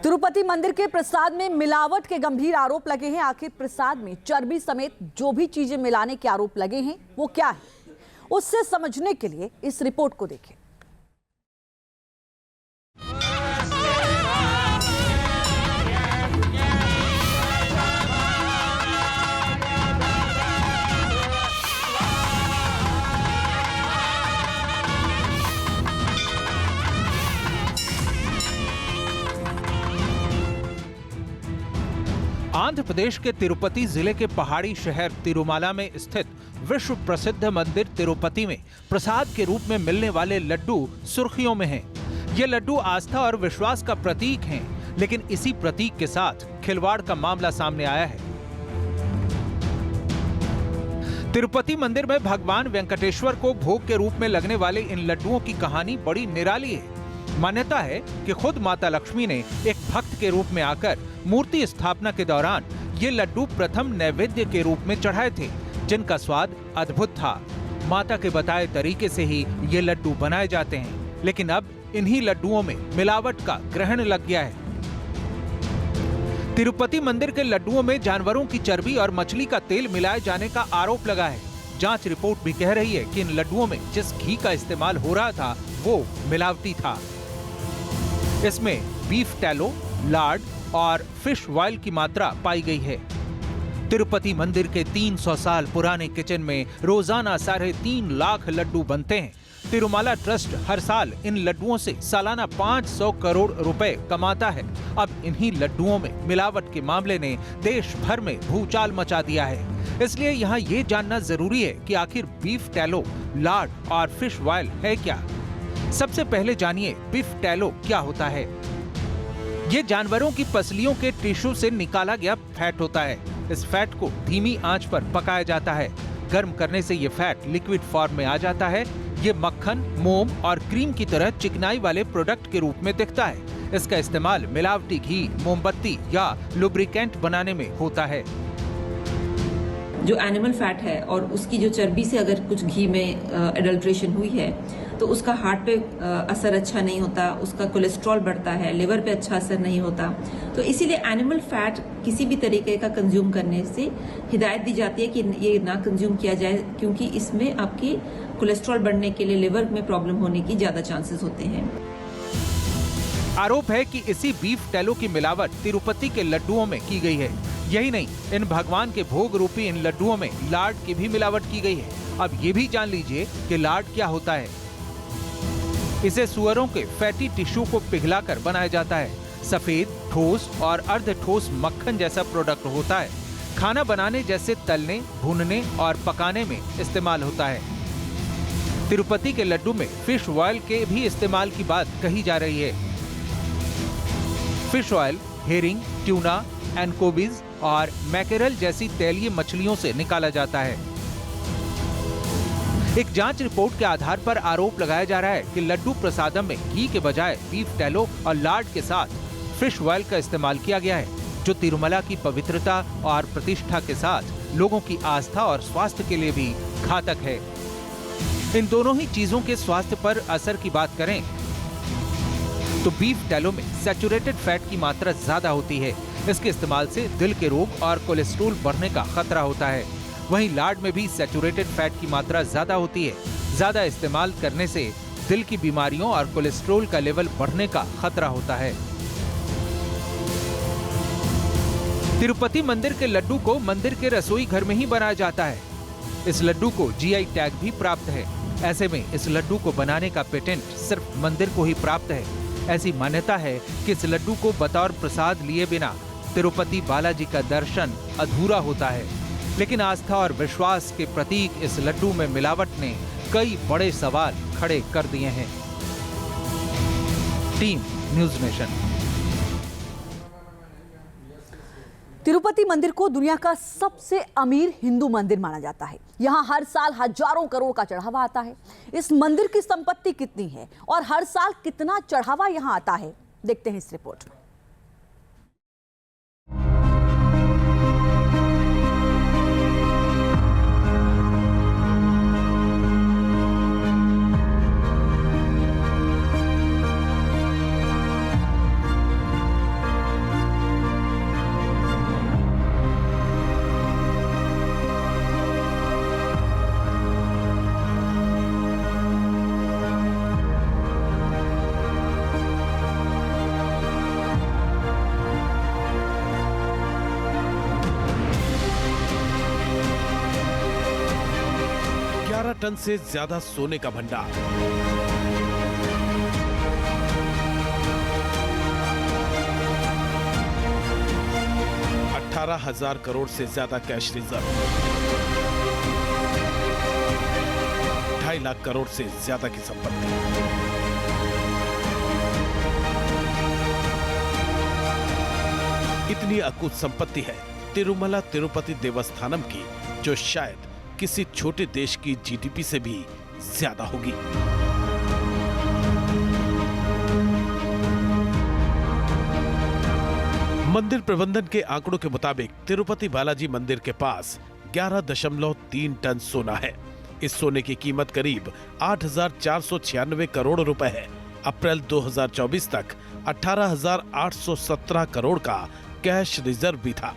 तिरुपति मंदिर के प्रसाद में मिलावट के गंभीर आरोप लगे हैं। आखिर प्रसाद में चर्बी समेत जो भी चीजें मिलाने के आरोप लगे हैं वो क्या है, उससे समझने के लिए इस रिपोर्ट को देखें। आंध्र प्रदेश के तिरुपति जिले के पहाड़ी शहर तिरुमाला में स्थित विश्व प्रसिद्ध मंदिर तिरुपति में प्रसाद के रूप में मिलने वाले लड्डू सुर्खियों में हैं। ये लड्डू आस्था और विश्वास का प्रतीक हैं, लेकिन इसी प्रतीक के साथ खिलवाड़ का मामला सामने आया है। तिरुपति मंदिर में भगवान वेंकटेश्वर को भोग के रूप में लगने वाले इन लड्डुओं की कहानी बड़ी निराली है। मान्यता है कि खुद माता लक्ष्मी ने एक भक्त के रूप में आकर मूर्ति स्थापना के दौरान ये लड्डू प्रथम नैवेद्य के रूप में चढ़ाए थे, जिनका स्वाद अद्भुत था। माता के बताए तरीके से ही ये लड्डू बनाए जाते हैं, लेकिन अब इन्हीं लड्डुओं में मिलावट का ग्रहण लग गया है। तिरुपति मंदिर के लड्डुओं में जानवरों की चर्बी और मछली का तेल मिलाए जाने का आरोप लगा है। जांच रिपोर्ट भी कह रही है कि इन लड्डुओं में जिस घी का इस्तेमाल हो रहा था वो मिलावटी था। इसमें बीफ टैलो, लार्ड और फिश ऑयल की मात्रा पाई गई है। तिरुपति मंदिर के 300 साल पुराने किचन में रोजाना 3.5 लाख लड्डू बनते हैं। तिरुमाला ट्रस्ट हर साल इन लड्डुओं से सालाना 500 करोड़ रुपए कमाता है। अब इन्हीं लड्डुओं में मिलावट के मामले ने देश भर में भूचाल मचा दिया है। इसलिए यहाँ ये जानना जरूरी है कि आखिर बीफ टैलो, लार्ड और फिश ऑयल है क्या। सबसे पहले जानिए बीफ टैलो क्या होता है। ये जानवरों की पसलियों के टिश्यू से निकाला गया फैट होता है। इस फैट को धीमी आंच पर पकाया जाता है। गर्म करने से ये फैट लिक्विड फॉर्म में आ जाता है। ये मक्खन, मोम और क्रीम की तरह चिकनाई वाले प्रोडक्ट के रूप में दिखता है। इसका इस्तेमाल मिलावटी घी, मोमबत्ती या लुब्रिकेंट बनाने में होता है। जो एनिमल फैट है और उसकी जो चर्बी से अगर कुछ घी में एडल्ट्रेशन हुई है तो उसका हार्ट पे असर अच्छा नहीं होता, उसका कोलेस्ट्रॉल बढ़ता है, लिवर पे अच्छा असर नहीं होता। तो इसीलिए एनिमल फैट किसी भी तरीके का कंज्यूम करने से हिदायत दी जाती है कि ये ना कंज्यूम किया जाए, क्योंकि इसमें आपकी कोलेस्ट्रॉल बढ़ने के लिए लिवर में प्रॉब्लम होने की ज्यादा चांसेस होते हैं। आरोप है कि इसी बीफ टैलो की मिलावट तिरुपति के लड्डुओं में की गई है। यही नहीं, इन भगवान के भोग रूपी इन लड्डुओं में लार्ड की भी मिलावट की गई है। अब ये भी जान लीजिए कि लार्ड क्या होता है। इसे सुअरों के फैटी टिश्यू को पिघलाकर बनाया जाता है। सफेद, ठोस और अर्ध ठोस मक्खन जैसा प्रोडक्ट होता है। खाना बनाने जैसे तलने, भूनने और पकाने में इस्तेमाल होता है। तिरुपति के लड्डू में फिश ऑयल के भी इस्तेमाल की बात कही जा रही है। फिश ऑयल हेरिंग, ट्यूना, एनकोबिज और मैकेरल जैसी तैलीय मछलियों से निकाला जाता है। एक जांच रिपोर्ट के आधार पर आरोप लगाया जा रहा है कि लड्डू प्रसादम में घी के बजाय बीफ टैलो और लार्ड के साथ फिश ऑयल का इस्तेमाल किया गया है, जो तिरुमला की पवित्रता और प्रतिष्ठा के साथ लोगों की आस्था और स्वास्थ्य के लिए भी घातक है। इन दोनों ही चीजों के स्वास्थ्य पर असर की बात करें तो बीफ टैलो में सैचुरेटेड फैट की मात्रा ज्यादा होती है। इसके इस्तेमाल से दिल के रोग और कोलेस्ट्रॉल बढ़ने का खतरा होता है। वहीं लार्ड में भी सैचुरेटेड फैट की मात्रा ज्यादा होती है। ज्यादा इस्तेमाल करने से दिल की बीमारियों और कोलेस्ट्रॉल का लेवल बढ़ने का खतरा होता है। तिरुपति मंदिर के लड्डू को मंदिर के रसोई घर में ही बनाया जाता है। इस लड्डू को जीआई टैग भी प्राप्त है। ऐसे में इस लड्डू को बनाने का पेटेंट सिर्फ मंदिर को ही प्राप्त है। ऐसी मान्यता है कि इस लड्डू को बतौर प्रसाद लिए बिना तिरुपति बालाजी का दर्शन अधूरा होता है। लेकिन आस्था और विश्वास के प्रतीक इस लड्डू में मिलावट ने कई बड़े सवाल खड़े कर दिए हैं। Team news nation. तिरुपति मंदिर को दुनिया का सबसे अमीर हिंदू मंदिर माना जाता है। यहाँ हर साल हजारों करोड़ का चढ़ावा आता है। इस मंदिर की संपत्ति कितनी है और हर साल कितना चढ़ावा यहाँ आता है, देखते हैं इस रिपोर्ट में। टन से ज्यादा सोने का भंडार, $18,000 करोड़ से ज्यादा कैश रिजर्व, 2.5 लाख करोड़ से ज्यादा की संपत्ति। इतनी अकूत संपत्ति है तिरुमला तिरुपति देवस्थानम की, जो शायद किसी छोटे देश की जीडीपी से भी ज्यादा होगी। मंदिर प्रबंधन के आंकड़ों के मुताबिक तिरुपति बालाजी मंदिर के पास 11.3 टन सोना है। इस सोने की कीमत करीब 8,496 करोड़ रुपए है। अप्रैल 2024 तक 18,817 करोड़ का कैश रिजर्व भी था।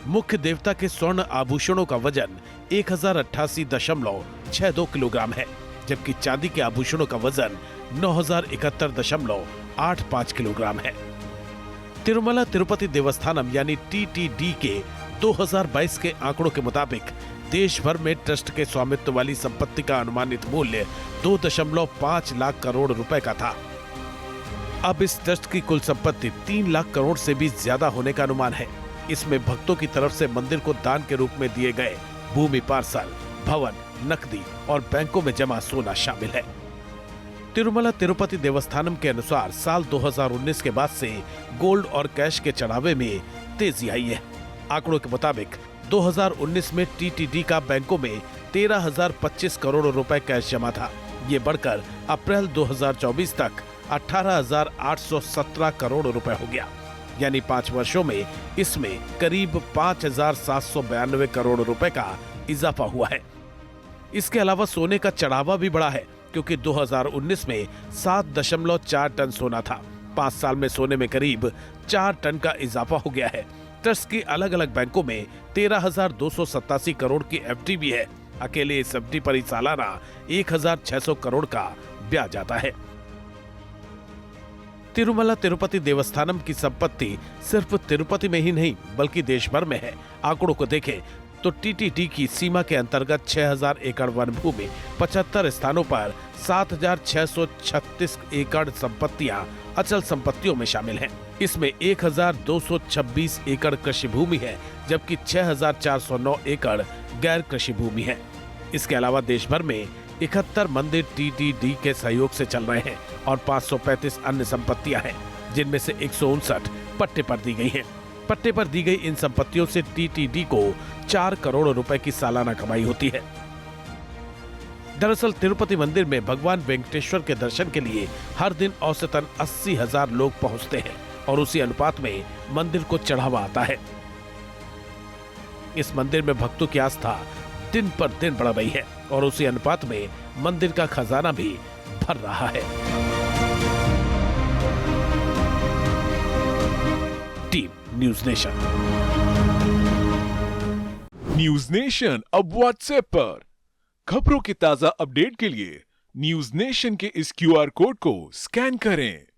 मुख्य देवता के स्वर्ण आभूषणों का वजन 1088.62 किलोग्राम है, जबकि चांदी के आभूषणों का वजन 9,071.85 किलोग्राम है। तिरुमला तिरुपति देवस्थानम यानी टीटीडी के 2022 के आंकड़ों के मुताबिक देश भर में ट्रस्ट के स्वामित्व वाली संपत्ति का अनुमानित मूल्य 2.5 लाख करोड़ रुपए का था। अब इस ट्रस्ट की कुल संपत्ति 3 लाख करोड़ से भी ज्यादा होने का अनुमान है। इसमें भक्तों की तरफ से मंदिर को दान के रूप में दिए गए भूमि पार्सल, भवन, नकदी और बैंकों में जमा सोना शामिल है। तिरुमला तिरुपति देवस्थानम के अनुसार साल 2019 के बाद से गोल्ड और कैश के चढ़ावे में तेजी आई है। आंकड़ों के मुताबिक 2019 में टीटीडी का बैंकों में 13,025 करोड़ रुपए कैश जमा था। ये बढ़कर अप्रैल 2024 तक 18,817 करोड़ रुपए हो गया, यानी 5 वर्षों में इसमें करीब 5,792 करोड़ रुपए का इजाफा हुआ है। इसके अलावा सोने का चढ़ावा भी बढ़ा है, क्योंकि 2019 में 7.4 टन सोना था। 5 साल में सोने में करीब 4 टन का इजाफा हो गया है। ट्रस्ट की अलग अलग बैंकों में 13,287 करोड़ की एफडी भी है। अकेले इस एफडी पर ही सालाना 1,600 करोड़ का ब्याज आता है। तिरुमला तिरुपति देवस्थानम की संपत्ति सिर्फ तिरुपति में ही नहीं बल्कि देश भर में है। आंकड़ों को देखें तो टीटीडी की सीमा के अंतर्गत 6,000 एकड़ वन भूमि, 75 स्थानों पर 7,636 एकड़ संपत्तियां अचल संपत्तियों में शामिल हैं। इसमें 1,226 एकड़ कृषि भूमि है, जबकि 6,409 एकड़ गैर कृषि भूमि है। इसके अलावा देश भर में 71 मंदिर टीटीडी के सहयोग से चल रहे हैं और 535 अन्य संपत्तियां हैं, जिनमें से 159 पट्टे पर दी गई हैं। पट्टे पर दी गई इन संपत्तियों से टीटीडी को 4 करोड़ रुपए की सालाना कमाई होती है। दरअसल तिरुपति मंदिर में भगवान वेंकटेश्वर के दर्शन के लिए हर दिन औसतन 80,000 लोग पहुंचते हैं और उसी अनुपात में मंदिर को चढ़ावा आता है। इस मंदिर में भक्तों की आस्था दिन पर दिन बढ़ रही है और उसी अनुपात में मंदिर का खजाना भी भर रहा है। Team news nation. News nation अब व्हाट्सएप पर खबरों के ताजा अपडेट के लिए न्यूज नेशन के इस क्यूआर कोड को स्कैन करें।